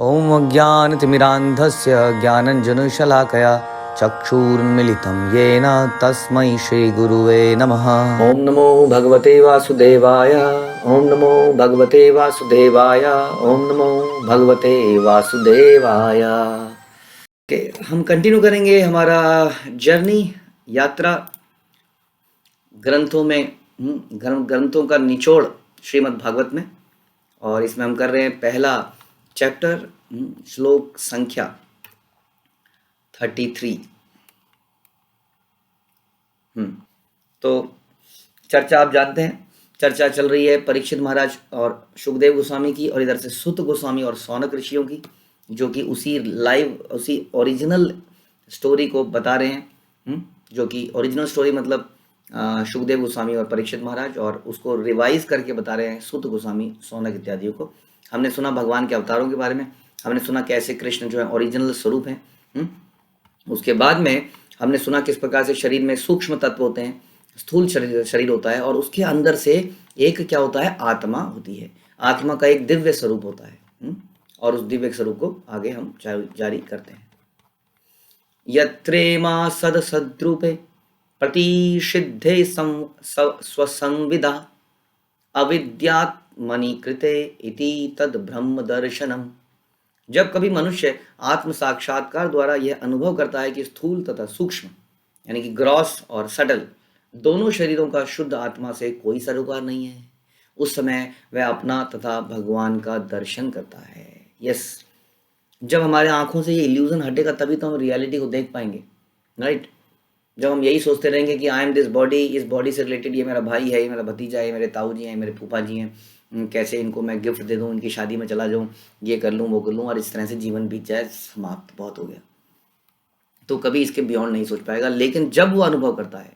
ॐ अज्ञानतिमिरान्धस्य ज्ञानञ्जनशलाकया चक्षुरुन्मिलितं येन तस्मै श्रीगुरुवे नमः। ॐ नमो भगवते वासुदेवाय। ॐ नमो भगवते वासुदेवाय। ॐ नमो भगवते वासुदेवाय। हम कंटिन्यू करेंगे हमारा जर्नी यात्रा ग्रंथों में, ग्रंथों का निचोड़ श्रीमद् भागवत में, और इसमें हम कर रहे हैं पहला चैप्टर, श्लोक संख्या 33। तो चर्चा आप जानते हैं, चर्चा चल रही है परीक्षित महाराज और सुखदेव गोस्वामी की, और इधर से सुत गोस्वामी और सौनक ऋषियों की, जो कि उसी ओरिजिनल स्टोरी को बता रहे हैं, जो कि ओरिजिनल स्टोरी मतलब सुखदेव गोस्वामी और परीक्षित महाराज, और उसको रिवाइज करके बता रहे हैं सुत गोस्वामी, सौनक इत्यादियों को। हमने सुना भगवान के अवतारों के बारे में, हमने सुना कैसे कृष्ण जो है ओरिजिनल स्वरूप हैं। उसके बाद में हमने सुना किस प्रकार से शरीर में सूक्ष्म तत्व होते हैं, स्थूल शरीर होता है, और उसके अंदर से एक क्या होता है, आत्मा होती है। आत्मा का एक दिव्य स्वरूप होता है, और उस दिव्य स्वरूप को आगे हम जारी करते हैं। यत्रेमा सदसद्रूपे प्रतिषिद्धे स्वसंविदा अविद्यात्मनि कृते इति तद ब्रह्म दर्शनम। जब कभी मनुष्य आत्म साक्षात्कार द्वारा यह अनुभव करता है कि स्थूल तथा सूक्ष्म यानी कि ग्रॉस और सटल दोनों शरीरों का शुद्ध आत्मा से कोई सरोकार नहीं है, उस समय वह अपना तथा भगवान का दर्शन करता है। यस, जब हमारे आंखों से ये इल्यूजन हटेगा तभी तो हम रियलिटी को देख पाएंगे, राइट। जब हम यही सोचते रहेंगे कि आई एम दिस बॉडी, इस बॉडी से रिलेटेड ये मेरा भाई है, ये मेरा भतीजा है, मेरे ताऊ जी हैं, मेरे फूफा जी हैं, कैसे इनको मैं गिफ्ट दे दूँ, इनकी शादी में चला जाऊँ, ये कर लूँ वो कर लूँ, और इस तरह से जीवन बीत जाए, समाप्त, बहुत हो गया, तो कभी इसके बियॉन्ड नहीं सोच पाएगा। लेकिन जब वो अनुभव करता है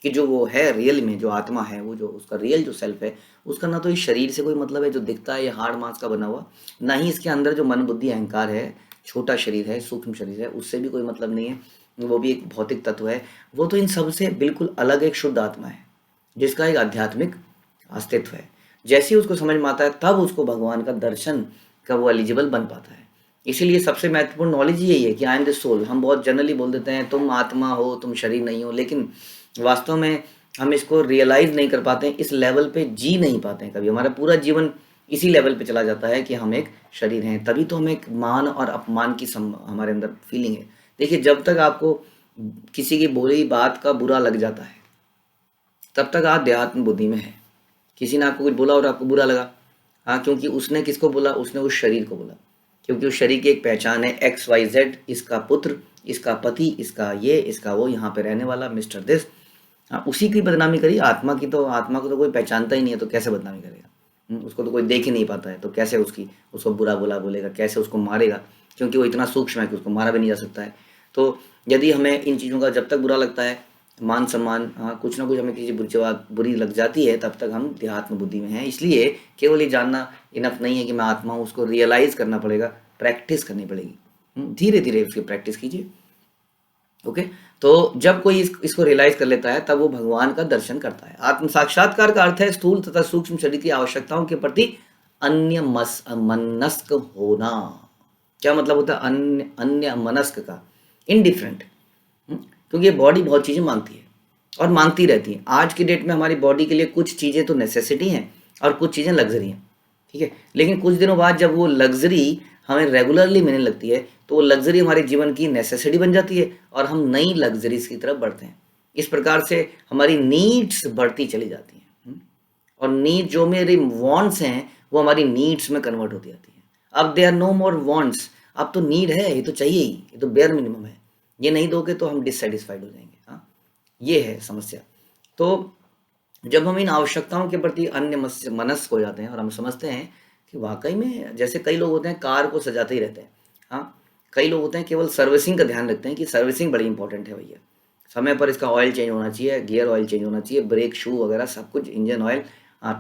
कि जो वो है रियल में, जो आत्मा है, वो जो उसका रियल जो सेल्फ है, उसका ना तो इस शरीर से कोई मतलब है जो दिखता है, ये हार्ड मांस का बना हुआ, ना ही इसके अंदर जो मन बुद्धि अहंकार है, छोटा शरीर है, सूक्ष्म शरीर है, उससे भी कोई मतलब नहीं है, वो भी एक भौतिक तत्व है। वो तो इन सबसे बिल्कुल अलग एक शुद्ध आत्मा है, जिसका एक आध्यात्मिक अस्तित्व है। जैसे ही उसको समझ में आता है तब उसको भगवान का दर्शन का वो एलिजिबल बन पाता है। इसीलिए सबसे महत्वपूर्ण नॉलेज यही है कि आई एम द सोल। हम बहुत जनरली बोल देते हैं तुम आत्मा हो, तुम शरीर नहीं हो, लेकिन वास्तव में हम इसको रियलाइज नहीं कर पाते हैं, इस लेवल पे जी नहीं पाते हैं। कभी हमारा पूरा जीवन इसी लेवल पे चला जाता है कि हम एक शरीर हैं, तभी तो हम एक मान और अपमान की हमारे अंदर फीलिंग है। देखिए, जब तक आपको किसी की बोली बात का बुरा लग जाता है तब तक आप देहात्म बुद्धि में है। किसी ने आपको कुछ बोला और आपको बुरा लगा, हाँ, क्योंकि उसने किसको बोला, उसने उस शरीर को बोला, क्योंकि उस शरीर की एक पहचान है, XYZ, इसका पुत्र, इसका पति, इसका ये, इसका वो, यहाँ पे रहने वाला मिस्टर दिस। हाँ, उसी की बदनामी करी। आत्मा को तो कोई पहचानता ही नहीं है, तो कैसे बदनामी करेगा। उसको तो कोई देख ही नहीं पाता है, तो कैसे उसको बुरा बोलेगा, कैसे उसको मारेगा, क्योंकि वो इतना सूक्ष्म है कि उसको मारा भी नहीं जा सकता है। तो यदि हमें इन चीज़ों का जब तक बुरा लगता है, मान सम्मान, हाँ, कुछ ना कुछ हमें किसी बात बुरी लग जाती है, तब तक हम देहात्म बुद्धि में हैं। इसलिए केवल ये जानना इनफ नहीं है कि मैं आत्मा हूँ, उसको रियलाइज करना पड़ेगा, प्रैक्टिस करनी पड़ेगी। धीरे धीरे उसकी प्रैक्टिस कीजिए। ओके, तो जब कोई इसको रियलाइज कर लेता है तब वो भगवान का दर्शन करता है। आत्म साक्षात्कार का अर्थ है स्थूल तथा सूक्ष्म शरीर की आवश्यकताओं के प्रति मनस्क होना। क्या मतलब होता है अन्य मनस्क का? इनडिफरेंट। क्योंकि ये बॉडी बहुत चीज़ें मांगती है और मांगती रहती है। आज की डेट में हमारी बॉडी के लिए कुछ चीज़ें तो नेसेसिटी हैं और कुछ चीज़ें लग्जरी हैं, ठीक है। लेकिन कुछ दिनों बाद जब वो लग्जरी हमें रेगुलरली मिलने लगती है तो वो लग्जरी हमारे जीवन की नेसेसिटी बन जाती है और हम नई लग्जरीज की तरफ बढ़ते हैं। इस प्रकार से हमारी नीड्स बढ़ती चली जाती हैं, और नीड जो मेरी वांट्स हैं वो हमारी नीड्स में कन्वर्ट होती जाती है। अब they are no more wants, अब तो नीड है, ये तो चाहिए ही, ये तो बेयर मिनिमम है, ये नहीं दोगे तो हम डिससेटिस्फाइड हो जाएंगे। हाँ, ये है समस्या। तो जब हम इन आवश्यकताओं के प्रति अन्य मनस्क हो जाते हैं और हम समझते हैं कि वाकई में, जैसे कई लोग होते हैं कार को सजाते ही रहते हैं, हाँ, कई लोग होते हैं केवल सर्विसिंग का ध्यान रखते हैं कि सर्विसिंग बड़ी इंपॉर्टेंट है भैया, समय पर इसका ऑयल चेंज होना चाहिए, गियर ऑयल चेंज होना चाहिए, ब्रेक शू वगैरह सब कुछ, इंजन ऑयल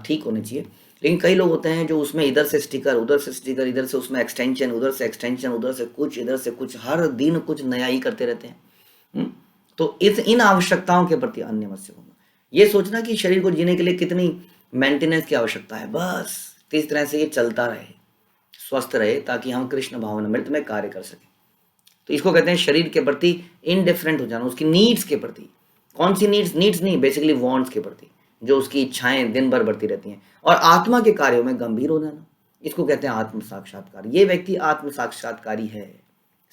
ठीक होने चाहिए। लेकिन कई लोग होते हैं जो उसमें इधर से स्टिकर, उधर से स्टिकर, इधर से उसमें एक्सटेंशन, उधर से एक्सटेंशन, उधर से कुछ, इधर से कुछ, हर दिन कुछ नया ही करते रहते हैं। तो इन आवश्यकताओं के प्रति अन्य मत होना, ये सोचना कि शरीर को जीने के लिए कितनी मेंटेनेंस की आवश्यकता है, बस किस तरह से ये चलता रहे, स्वस्थ रहे, ताकि हम कृष्ण भावनामृत में कार्य कर सकें। तो इसको कहते हैं शरीर के प्रति इनडिफरेंट हो जाना, उसकी नीड्स के प्रति। कौन सी नीड्स? नीड्स नहीं, बेसिकली वांट्स के प्रति, जो उसकी इच्छाएं दिन भर बढ़ती रहती हैं। और आत्मा के कार्यों में गंभीर हो जाना, इसको कहते हैं आत्म साक्षात्कार। ये व्यक्ति आत्म साक्षात्कारी है,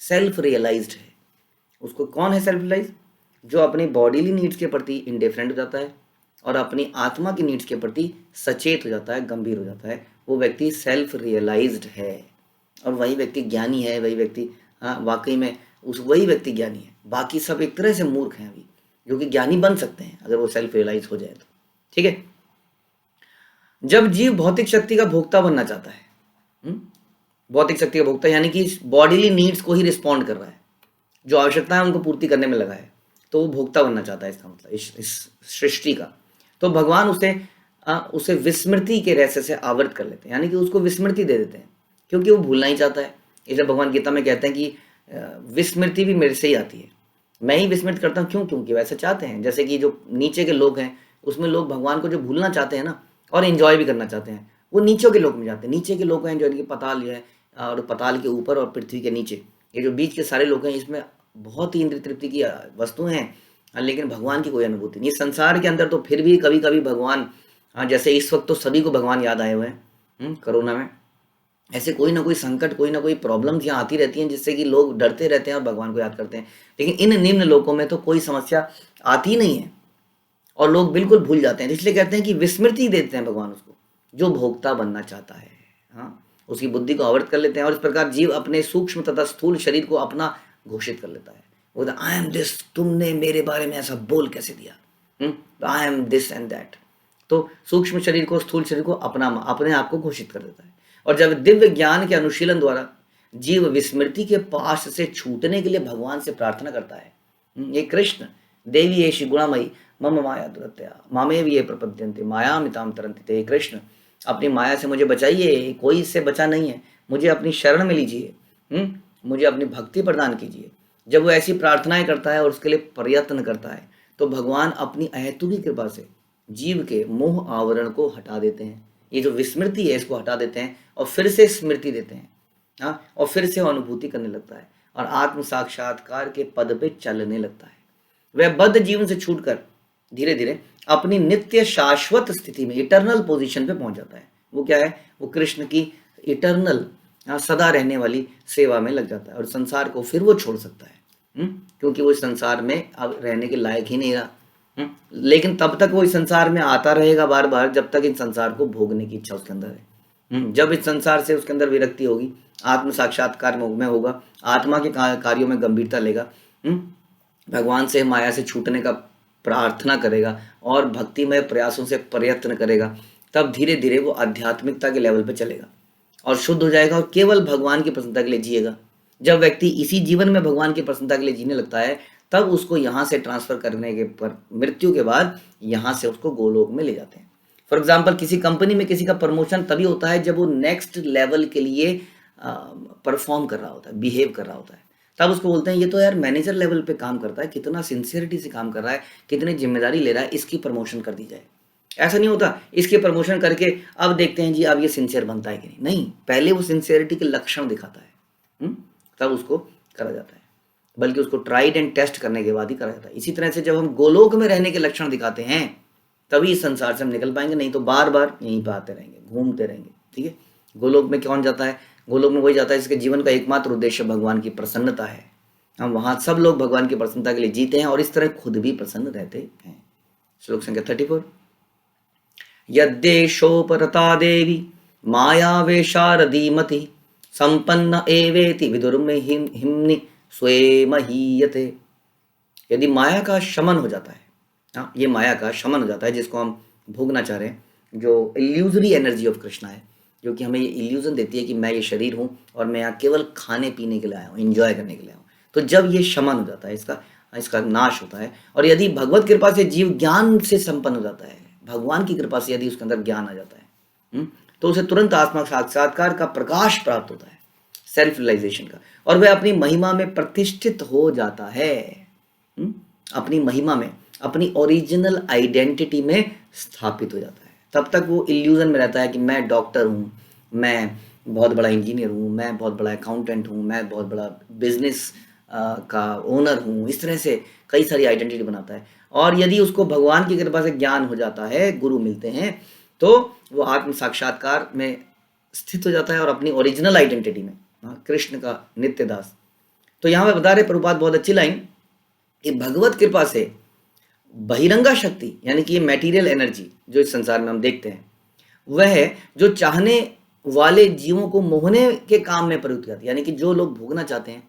सेल्फ रियलाइज्ड है। उसको कौन है सेल्फ रियलाइज? जो अपनी बॉडीली नीड्स के प्रति इंडिफरेंट हो जाता है और अपनी आत्मा की नीड्स के प्रति सचेत हो जाता है, गंभीर हो जाता है, वो व्यक्ति सेल्फ रियलाइज्ड है। और वही व्यक्ति ज्ञानी है, वही व्यक्ति वाकई में वही व्यक्ति ज्ञानी है। बाकी सब एक तरह से मूर्ख हैं अभी, जो कि ज्ञानी बन सकते हैं अगर वो सेल्फ रियलाइज हो जाए तो। ठीक है। जब जीव भौतिक शक्ति का भोक्ता बनना चाहता है, भौतिक शक्ति का भोक्ता यानी कि बॉडीली नीड्स को ही रिस्पॉन्ड कर रहा है, जो आवश्यकता है उनको पूर्ति करने में लगा है, तो वो भोक्ता बनना चाहता है, इसका मतलब इस सृष्टि का। तो भगवान उसे विस्मृति के रहस्य से आवृत कर लेते हैं, यानी कि उसको विस्मृति दे देते हैं, क्योंकि वो भूलना ही चाहता है। इसलिए भगवान गीता में कहते हैं कि विस्मृति भी मेरे से ही आती है, मैं ही विस्मृत करता हूँ। क्यों? क्योंकि वैसे चाहते हैं। जैसे कि जो नीचे के लोग हैं, उसमें लोग भगवान को जो भूलना चाहते हैं ना, और एंजॉय भी करना चाहते हैं, वो नीचों के लोग में जाते हैं। नीचे के लोग हैं जो इनके पताल है, और पताल के ऊपर और पृथ्वी के नीचे, ये जो बीच के सारे लोग हैं, इसमें बहुत ही इंद्रिय तृप्ति की वस्तुएं हैं, लेकिन भगवान की कोई अनुभूति नहीं। संसार के अंदर तो फिर भी कभी कभी भगवान, जैसे इस वक्त तो सभी को भगवान याद आए हुए हैं कोरोना में। ऐसे कोई ना कोई संकट, कोई ना कोई प्रॉब्लम्स यहाँ आती रहती हैं, जिससे कि लोग डरते रहते हैं और भगवान को याद करते हैं। लेकिन इन निम्न लोकों में तो कोई समस्या आती नहीं है और लोग बिल्कुल भूल जाते हैं। इसलिए कहते हैं कि विस्मृति देते हैं भगवान उसको, जो भोक्ता बनना चाहता है। उसकी बुद्धि को आवृत कर लेते हैं, और इस प्रकार जीव अपने सूक्ष्म तथा स्थूल शरीर को अपना घोषित कर लेता है। वो आई एम दिस, तुमने मेरे बारे में ऐसा बोल कैसे दिया, I am this and that. तो सूक्ष्म शरीर को, स्थूल शरीर को अपने आप को घोषित कर देता है। और जब दिव्य ज्ञान के अनुशीलन द्वारा जीव विस्मृति के पाश से छूटने के लिए भगवान से प्रार्थना करता है, ये कृष्ण देवी ये गुणामयी मम माया दुरत्या मामे भी ये प्रपद्यंते माया मिताम तरंति ते। कृष्ण अपनी माया से मुझे बचाइए, कोई इससे बचा नहीं है, मुझे अपनी शरण में लीजिए, मुझे अपनी भक्ति प्रदान कीजिए। जब वो ऐसी प्रार्थनाएं करता है और उसके लिए प्रयत्न करता है, तो भगवान अपनी अहेतुकी कृपा से जीव के मोह आवरण को हटा देते हैं। ये जो विस्मृति है इसको हटा देते हैं और फिर से स्मृति देते हैं, और फिर से अनुभूति करने लगता है और आत्म साक्षात्कार के पद पे चलने लगता है। वह बद्ध जीवन से छूटकर धीरे धीरे अपनी नित्य शाश्वत स्थिति में, इटर्नल पोजीशन पे पहुंच जाता है। वो क्या है? वो कृष्ण की इटर्नल, सदा रहने वाली सेवा में लग जाता है, और संसार को फिर वो छोड़ सकता है, क्योंकि वो इस संसार में अब रहने के लायक ही नहीं रहा। लेकिन तब तक वो इस संसार में आता रहेगा बार बार, जब तक इस संसार को भोगने की इच्छा उसके अंदर है। जब इस संसार से उसके अंदर विरक्ति होगी, आत्म साक्षात्कार में होगा, आत्मा के कार्यों में गंभीरता लेगा, भगवान से, माया से छूटने का प्रार्थना करेगा और भक्तिमय प्रयासों से प्रयत्न करेगा, तब धीरे धीरे वो आध्यात्मिकता के लेवल पे चलेगा और शुद्ध हो जाएगा और केवल भगवान की प्रसन्नता के लिए जिएगा। जब व्यक्ति इसी जीवन में भगवान की प्रसन्नता के लिए जीने लगता है, तब उसको यहाँ से ट्रांसफर करने के पर मृत्यु के बाद यहाँ से उसको गोलोक में ले जाते हैं। फॉर एग्जाम्पल, किसी कंपनी में किसी का प्रमोशन तभी होता है जब वो नेक्स्ट लेवल के लिए परफॉर्म कर रहा होता है, बिहेव कर रहा होता है, तब उसको बोलते हैं ये तो यार मैनेजर लेवल पे काम करता है, कितना सिंसियरिटी से काम कर रहा है, कितनी जिम्मेदारी ले रहा है, इसकी प्रमोशन कर दी जाए। ऐसा नहीं होता इसकी प्रमोशन करके अब देखते हैं जी अब ये सिंसियर बनता है कि नहीं, पहले वो सिंसियरिटी के लक्षण दिखाता है, तब उसको करा जाता है, बल्कि उसको ट्राइड एंड टेस्ट करने के बाद ही करा जाता है। इसी तरह से जब हम गोलोक में रहने के लक्षण दिखाते हैं, तभी इस संसार से हम निकल पाएंगे, नहीं तो बार बार यहीं पर आते रहेंगे, घूमते रहेंगे। ठीक है, गोलोक में कौन जाता है? गोलोक में वही जाता है जिसके जीवन का एकमात्र उद्देश्य भगवान की प्रसन्नता है। हम वहाँ सब लोग भगवान की प्रसन्नता के लिए जीते हैं और इस तरह खुद भी प्रसन्न रहते हैं। श्लोक संख्या 34। यद्देशोपरता देवी मायावेशारदीमति संपन्न एवेति विदुर्मे हिम्नि स्वेमहीयते। यदि माया का शमन हो जाता है, ये माया का शमन हो जाता है जिसको हम भोगना चाह रहे हैं, जो इल्यूजरी एनर्जी ऑफ कृष्णा है, जो कि हमें ये इल्यूजन देती है कि मैं ये शरीर हूँ और मैं यहाँ केवल खाने पीने के लिए आया हूँ, एंजॉय करने के लिए आया हूँ। तो जब ये शमन हो जाता है, इसका नाश होता है, और यदि भगवत कृपा से जीव ज्ञान से संपन्न हो जाता है, भगवान की कृपा से यदि उसके अंदर ज्ञान आ जाता है, तो उसे तुरंत आत्मा साक्षात्कार का प्रकाश प्राप्त होता है, सेल्फ रियलाइजेशन का, और वह अपनी महिमा में प्रतिष्ठित हो जाता है। अपनी महिमा में, अपनी ओरिजिनल आइडेंटिटी में स्थापित हो जाता है। तब तक वो इल्यूजन में रहता है कि मैं डॉक्टर हूँ, मैं बहुत बड़ा इंजीनियर हूँ, मैं बहुत बड़ा अकाउंटेंट हूँ, मैं बहुत बड़ा बिजनेस का ओनर हूँ, इस तरह से कई सारी आइडेंटिटी बनाता है। और यदि उसको भगवान की कृपा से ज्ञान हो जाता है, गुरु मिलते हैं, तो वो आत्म साक्षात्कार में स्थित हो जाता है और अपनी ओरिजिनल आइडेंटिटी में, कृष्ण का नित्य दास। तो यहाँ पे बता रहे प्रभुपाद बहुत अच्छी लाइन कि भगवत कृपा से बहिरंगा शक्ति, यानी कि ये मटेरियल एनर्जी जो इस संसार में हम देखते हैं, वह है जो चाहने वाले जीवों को मोहने के काम में प्रयुक्त करती है। यानी कि जो लोग भोगना चाहते हैं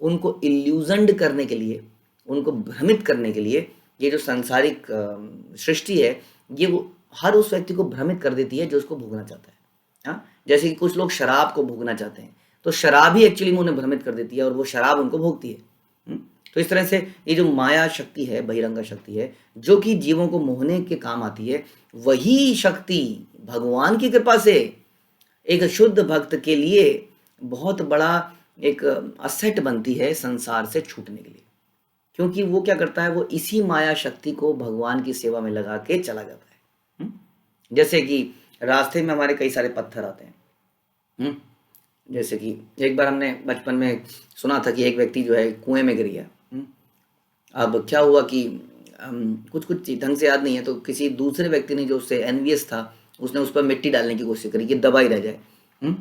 उनको इल्यूजन्ड करने के लिए, उनको भ्रमित करने के लिए, ये जो सांसारिक सृष्टि है, ये वो हर उस व्यक्ति को भ्रमित कर देती है जो उसको भोगना चाहता है। हाँ, जैसे कि कुछ लोग शराब को भोगना चाहते हैं, तो शराब ही एक्चुअली में उन्हें भ्रमित कर देती है और वो शराब उनको भोगती है। तो इस तरह से ये जो माया शक्ति है, बहिरंगा शक्ति है, जो कि जीवों को मोहने के काम आती है, वही शक्ति भगवान की कृपा से एक शुद्ध भक्त के लिए बहुत बड़ा एक असेट बनती है संसार से छूटने के लिए। क्योंकि वो क्या करता है, वो इसी माया शक्ति को भगवान की सेवा में लगा के चला जाता है। जैसे कि रास्ते में हमारे कई सारे पत्थर आते हैं। जैसे कि एक बार हमने बचपन में सुना था कि एक व्यक्ति जो है कुएं में गिर गया। अब क्या हुआ कि कुछ कुछ ढंग से याद नहीं है, तो किसी दूसरे व्यक्ति ने जो उससे एनवियस था, उसने उस पर मिट्टी डालने की कोशिश करी कि दबाई रह जाए।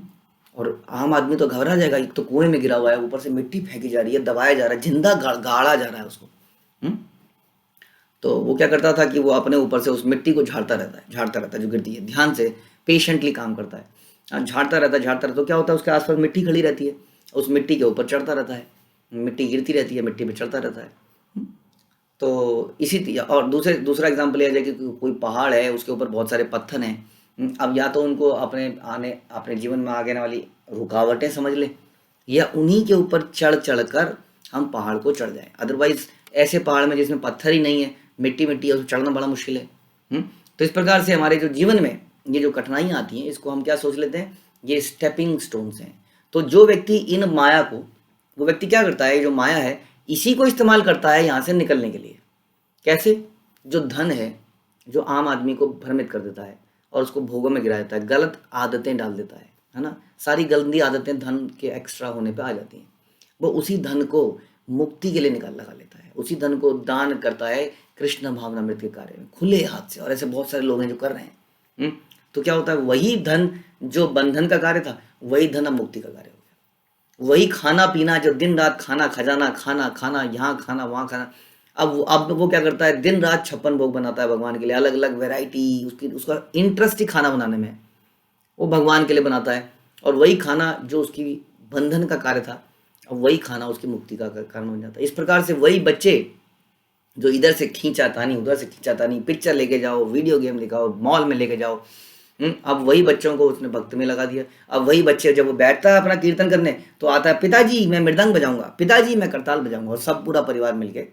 और आम आदमी तो घबरा जाएगा, एक तो कुएं में गिरा हुआ है, ऊपर से मिट्टी फेंकी जा रही है, दबाया जा रहा है, जिंदा गाड़ा जा रहा है उसको। तो वो क्या करता था कि वो अपने ऊपर से उस मिट्टी को झाड़ता रहता है जो गिरती है, ध्यान से पेशेंटली काम करता है, झाड़ता रहता है। तो क्या होता है, उसके आसपास मिट्टी खड़ी रहती है, उस मिट्टी के ऊपर चढ़ता रहता है, मिट्टी गिरती रहती है, मिट्टी पे चढ़ता रहता है। तो इसी और दूसरा एग्जाम्पल यह है कि कोई पहाड़ है, उसके ऊपर बहुत सारे पत्थर हैं। अब या तो उनको अपने जीवन में आगे आने वाली रुकावटें समझ लें, या उन्हीं के ऊपर चढ़ कर हम पहाड़ को चढ़ जाएं। अदरवाइज ऐसे पहाड़ में जिसमें पत्थर ही नहीं है, मिट्टी है, उसमें चढ़ना बड़ा मुश्किल है। तो इस प्रकार से हमारे जो जीवन में ये जो कठिनाइयाँ आती हैं, इसको हम क्या सोच लेते हैं, ये स्टेपिंग स्टोन्स हैं। तो जो व्यक्ति इन माया को, वो व्यक्ति क्या करता है, जो माया है इसी को इस्तेमाल करता है यहाँ से निकलने के लिए। कैसे? जो धन है, जो आम आदमी को भ्रमित कर देता है और उसको भोगों में गिरा देता है, गलत आदतें डाल देता है ना। सारी गंदी आदतें धन के एक्स्ट्रा होने पे आ जाती हैं। वो उसी धन को मुक्ति के लिए लगा लेता है, उसी धन को दान करता है कृष्ण भावनामृत के कार्य में खुले हाथ से। और ऐसे बहुत सारे लोग हैं जो कर रहे हैं। तो क्या होता है, वही धन जो बंधन का कार्य था, वही धन अब मुक्ति का कार्य हो गया। वही खाना पीना, जो दिन रात खाना खजाना, खाना यहाँ खाना वहाँ खाना, अब वो क्या करता है, दिन रात 56 भोग बनाता है भगवान के लिए, अलग अलग वैरायटी, उसका इंटरेस्ट ही खाना बनाने में, वो भगवान के लिए बनाता है। और वही खाना जो उसकी बंधन का कार्य था, अब वही खाना उसकी मुक्ति का कारण बन जाता है। इस प्रकार से वही बच्चे जो इधर से खींचातानी, उधर से खींचातानी, पिक्चर लेके जाओ, वीडियो गेम लेके मॉल में लेके जाओ, अब वही बच्चों को उसने भक्त में लगा दिया। अब वही बच्चे जब वो बैठता है अपना कीर्तन करने, तो आता है पिताजी मैं मृदंग बजाऊंगा, पिताजी मैं करताल बजाऊंगा, और सब पूरा परिवार मिलके,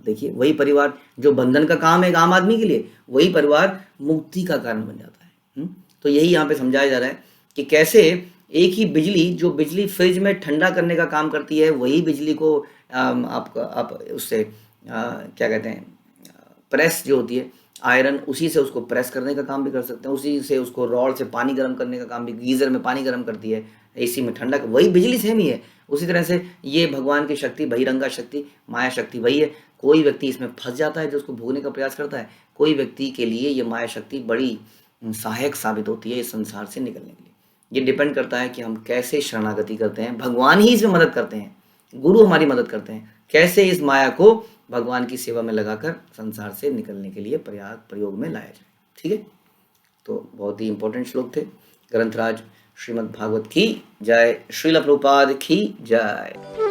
देखिए वही परिवार जो बंधन का काम है एक आम आदमी के लिए, वही परिवार मुक्ति का कारण बन जाता है। तो यही यहाँ पे समझाया जा रहा है कि कैसे एक ही बिजली, जो बिजली फ्रिज में ठंडा करने का काम करती है, वही बिजली को आप उससे क्या कहते हैं, प्रेस जो होती है आयरन, उसी से उसको प्रेस करने का काम भी कर सकते हैं, उसी से उसको रॉड से पानी गर्म करने का काम भी, गीज़र में पानी गर्म करती है, एसी में ठंडा, वही बिजली सेम ही है। उसी तरह से ये भगवान की शक्ति, बहिरंगा शक्ति, माया शक्ति वही है। कोई व्यक्ति इसमें फंस जाता है जो उसको भोगने का प्रयास करता है, कोई व्यक्ति के लिए ये माया शक्ति बड़ी सहायक साबित होती है इस संसार से निकलने के लिए। ये डिपेंड करता है कि हम कैसे शरणागति करते हैं, भगवान ही इसमें मदद करते हैं, गुरु हमारी मदद करते हैं, कैसे इस माया को भगवान की सेवा में लगाकर संसार से निकलने के लिए प्रयोग में लाया जाए। ठीक है, तो बहुत ही इंपॉर्टेंट श्लोक थे। ग्रंथराज श्रीमद् भागवत की जय, श्रील प्रभुपाद की जय।